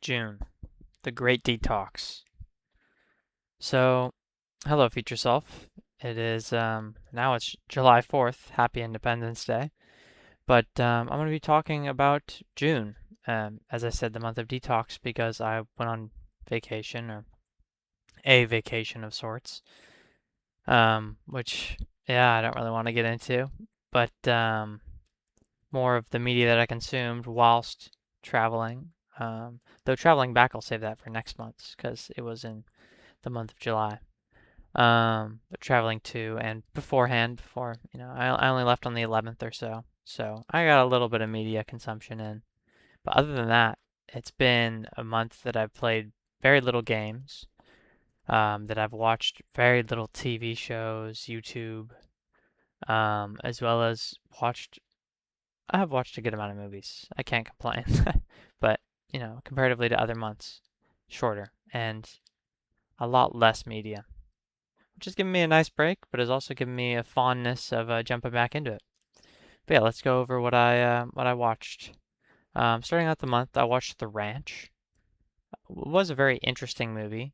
June, the Great Detox. So, hello, future self. It is now it's July 4th. Happy Independence Day. But I'm going to be talking about June. As I said, the month of detox because I went on vacation or a vacation of sorts. Which yeah, I don't really want to get into, but more of the media that I consumed whilst traveling. Though traveling back, I'll save that for next month because it was in the month of July. But traveling to and beforehand, before I only left on the 11th or so I got a little bit of media consumption in. But other than that, it's been a month that I've played very little games, that I've watched very little TV shows, YouTube, as well as I have watched a good amount of movies. I can't complain, but comparatively to other months, shorter and a lot less media, which has given me a nice break, but has also given me a fondness of jumping back into it. But yeah, let's go over what I watched. Starting out the month, I watched The Ranch. It was a very interesting movie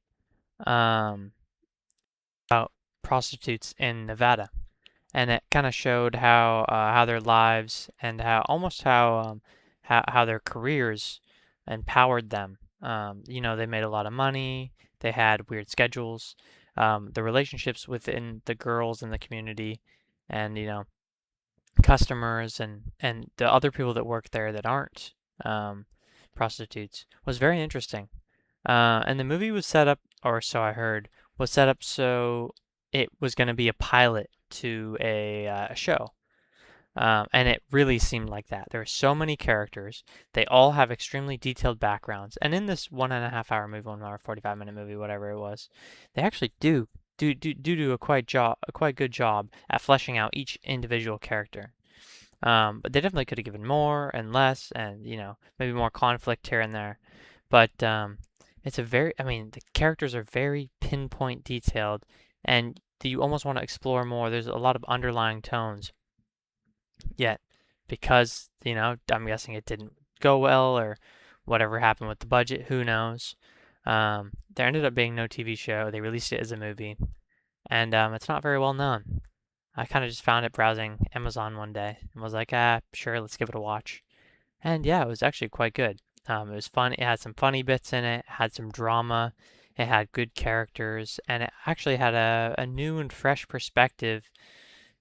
um, about prostitutes in Nevada, and it kind of showed how their lives and how their careers empowered them. They made a lot of money. They had weird schedules. The relationships within the girls in the community, and customers and the other people that work there that aren't um, prostitutes was very interesting. And the movie was set up, or so I heard, was set up so it was going to be a pilot to a show. And it really seemed like that. There are so many characters. They all have extremely detailed backgrounds. And in this 1.5 hour movie, 1 hour 45-minute movie, whatever it was, they actually do a quite good job at fleshing out each individual character. But they definitely could have given more and less, and maybe more conflict here and there. But the characters are very pinpoint detailed, and you almost want to explore more. There's a lot of underlying tones. Yet, because, I'm guessing it didn't go well or whatever happened with the budget, who knows? There ended up being no TV show. They released it as a movie, and it's not very well known. I kind of just found it browsing Amazon one day and was like, sure, let's give it a watch. And yeah, it was actually quite good. It was fun. It had some funny bits in it, had some drama, it had good characters, and it actually had a new and fresh perspective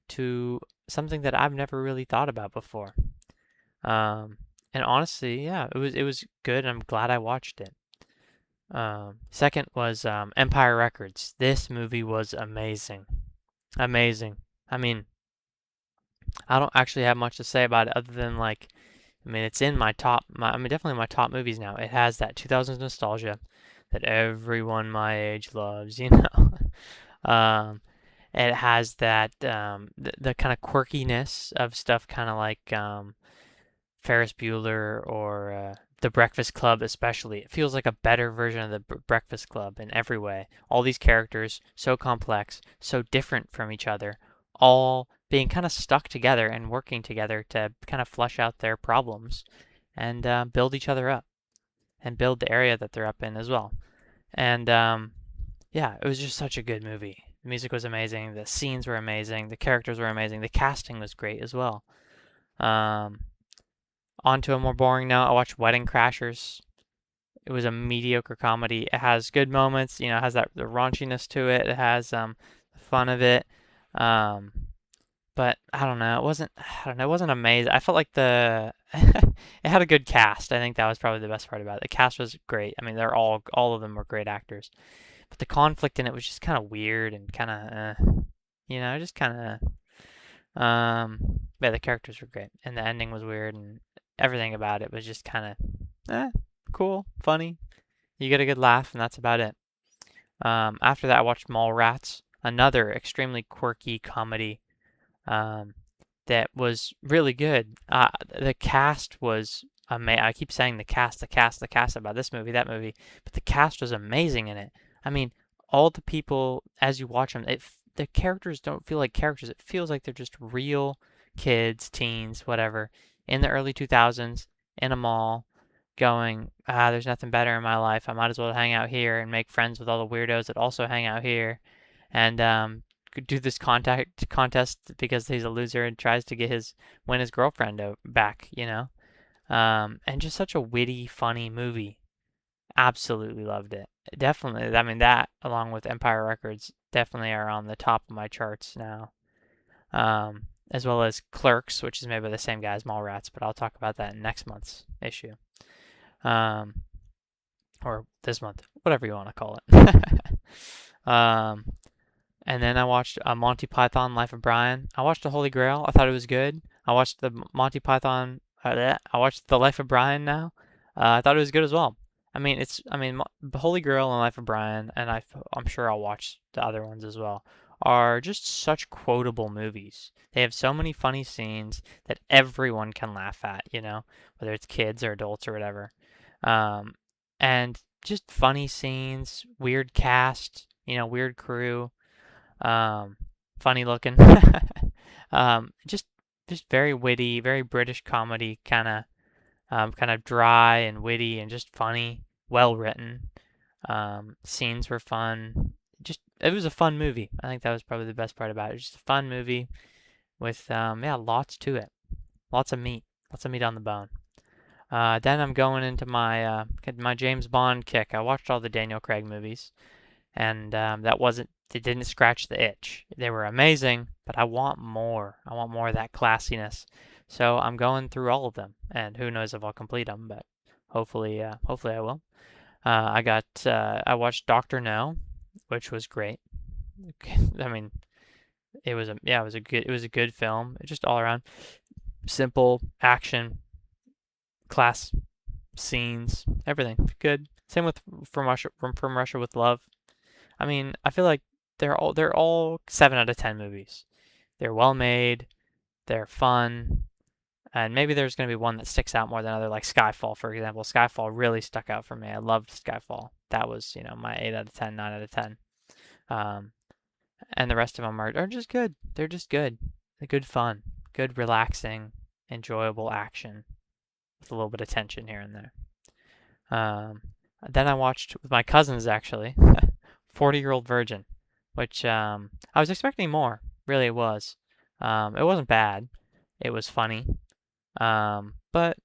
to something that I've never really thought about before. And honestly, yeah, it was good. And I'm glad I watched it. Second was Empire Records. This movie was amazing, amazing. I mean, I don't actually have much to say about it other than it's in definitely my top movies now. It has that 2000s nostalgia that everyone my age loves, um, it has that the kind of quirkiness of stuff, kind of like Ferris Bueller or The Breakfast Club, especially. It feels like a better version of the Breakfast Club in every way. All these characters, so complex, so different from each other, all being kind of stuck together and working together to kind of flush out their problems and build each other up and build the area that they're up in as well. And yeah, it was just such a good movie. The music was amazing. The scenes were amazing. The characters were amazing. The casting was great as well. Um, On to a more boring note, I watched Wedding Crashers. It was a mediocre comedy. It has good moments. It has the raunchiness to it. It has the fun of it. Um, but I don't know. It wasn't. I don't know. It wasn't amazing. I felt like it had a good cast. I think that was probably the best part about it. The cast was great. I mean, all of them were great actors. But the conflict in it was just kind of weird and kind of, just kind of, yeah, the characters were great. And the ending was weird and everything about it was just kind of, cool, funny. You get a good laugh and that's about it. After that, I watched Mallrats, another extremely quirky comedy, that was really good. The cast was amazing. I keep saying the cast about this movie, that movie, but the cast was amazing in it. I mean, all the people, as you watch them, the characters don't feel like characters. It feels like they're just real kids, teens, whatever, in the early 2000s in a mall, going, there's nothing better in my life. I might as well hang out here and make friends with all the weirdos that also hang out here, and do this contact contest because he's a loser and tries to get his win his girlfriend back, you know. And just such a witty, funny movie. Absolutely loved it. Definitely, I mean that along with Empire Records definitely are on the top of my charts now. As well as Clerks, which is made by the same guy as Mallrats, but I'll talk about that in next month's issue. Um, or this month, whatever you want to call it. um, and then I watched Monty Python Life of Brian. I watched The Holy Grail. I thought it was good. I watched the Monty Python. I watched The Life of Brian now. I thought it was good as well. I mean, The Holy Grail and Life of Brian, and I'm sure I'll watch the other ones as well, are just such quotable movies. They have so many funny scenes that everyone can laugh at, you know, whether it's kids or adults or whatever. Um, and just funny scenes, weird cast, you know, weird crew, um, funny looking, just very witty, very British comedy, kind of dry and witty and just funny, well written. Scenes were fun. Just it was a fun movie. I think that was probably the best part about it. Just a fun movie with yeah, lots to it, lots of meat on the bone. Then I'm going into my James Bond kick. I watched all the Daniel Craig movies, and they didn't scratch the itch. They were amazing, but I want more. I want more of that classiness. So I'm going through all of them, and who knows if I'll complete them, but hopefully I will. I watched Doctor No, which was great. I mean, it was a good film. Just all around simple action, class scenes, everything good. Same with from Russia with Love. I mean, I feel like they're all 7 out of 10 movies. They're well made, they're fun, and maybe there's going to be one that sticks out more than other, like Skyfall, for example. Skyfall really stuck out for me. I loved Skyfall. That was, you know, my 8 out of 10, 9 out of 10. Um, and the rest of them are just good. They're just good. They're good fun, good relaxing, enjoyable action with a little bit of tension here and there. Um, then I watched with my cousins actually, 40-Year-Old Virgin, which I was expecting more. Really, it was. It wasn't bad. It was funny. But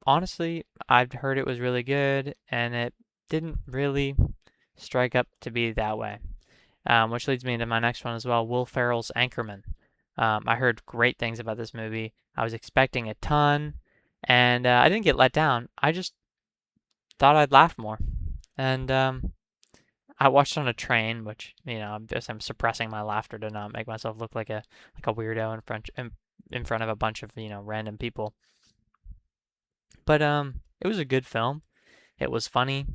honestly, I've heard it was really good, and it didn't really strike up to be that way. Which leads me into my next one as well, Will Ferrell's Anchorman. I heard great things about this movie. I was expecting a ton, and I didn't get let down. I just thought I'd laugh more. And I watched on a train, which you know, I'm suppressing my laughter to not make myself look like a weirdo in front of a bunch of you know random people. But it was a good film. It was funny.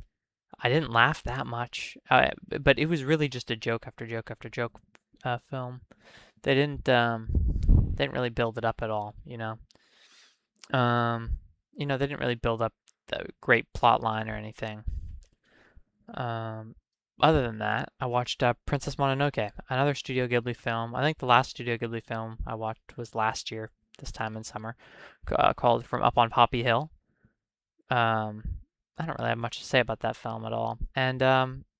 I didn't laugh that much, but it was really just a joke after joke after joke film. They didn't really build it up at all, you know. They didn't really build up the great plot line or anything. Um, Other than that, I watched Princess Mononoke, another Studio Ghibli film. I think the last Studio Ghibli film I watched was last year, this time in summer, called From Up on Poppy Hill. Um, I don't really have much to say about that film at all. And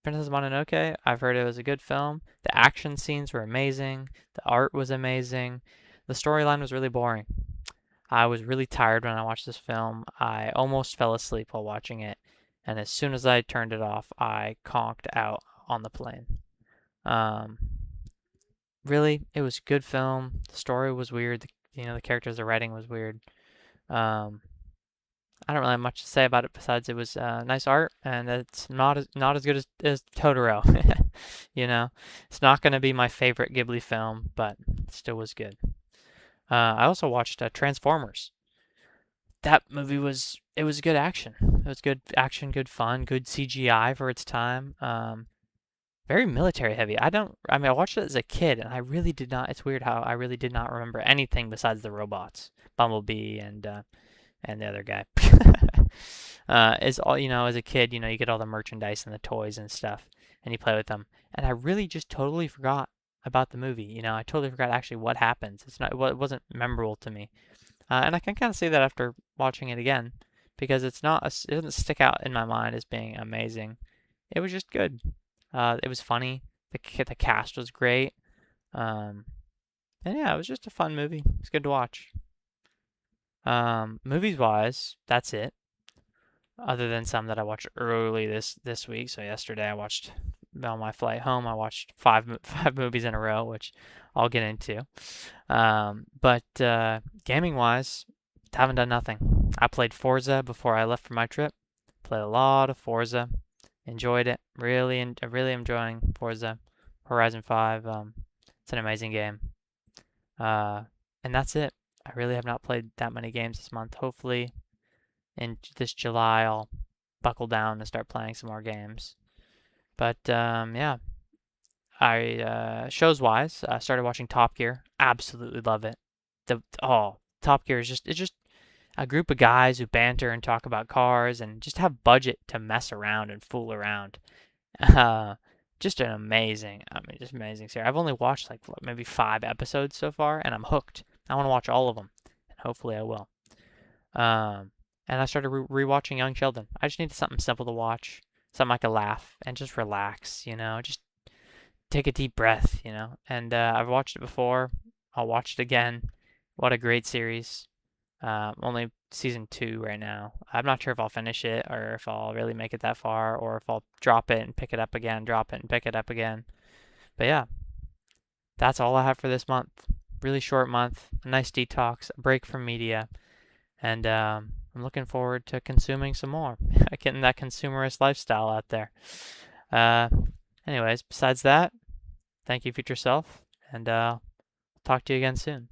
Princess Mononoke, I've heard it was a good film. The action scenes were amazing. The art was amazing. The storyline was really boring. I was really tired when I watched this film. I almost fell asleep while watching it. And as soon as I turned it off, I conked out on the plane. Um, Really, it was a good film. The story was weird. The characters, the writing was weird. Um, I don't really have much to say about it besides it was nice art, and it's not as good as Totoro. It's not going to be my favorite Ghibli film, but it still was good. I also watched Transformers. That movie was good action. It was good action, good fun, good CGI for its time. Very military heavy. I watched it as a kid, and I really did not. It's weird how I really did not remember anything besides the robots, Bumblebee and the other guy. Is all as a kid, you get all the merchandise and the toys and stuff, and you play with them. And I really just totally forgot about the movie. I totally forgot actually what happens. It wasn't memorable to me. And I can kind of say that after watching it again, because it doesn't stick out in my mind as being amazing. It was just good. It was funny. The cast was great. Um, and yeah, it was just a fun movie. It's good to watch. Movies wise, that's it. Other than some that I watched early this week. So yesterday I watched on my flight home. I watched five movies in a row, which I'll get into. But gaming wise, haven't done nothing. I played Forza before I left for my trip. Played a lot of Forza. Enjoyed it. Really enjoying Forza Horizon 5. It's an amazing game. Uh, and that's it. I really have not played that many games this month. Hopefully, in this July, I'll buckle down and start playing some more games. But yeah, shows wise, I started watching Top Gear. Absolutely love it. Top Gear is just a group of guys who banter and talk about cars and just have budget to mess around and fool around. Uh, just an amazing, just amazing series. I've only watched like maybe 5 episodes so far, and I'm hooked. I want to watch all of them, and hopefully I will. Um, and I started rewatching Young Sheldon. I just needed something simple to watch, something I could laugh and just relax, just take a deep breath, And I've watched it before. I'll watch it again. What a great series. Only season 2 right now. I'm not sure if I'll finish it or if I'll really make it that far or if I'll drop it and pick it up again, drop it and pick it up again. But yeah, that's all I have for this month. Really short month, a nice detox, a break from media, and I'm looking forward to consuming some more, getting that consumerist lifestyle out there. Uh, Anyways, besides that, thank you, future self, and talk to you again soon.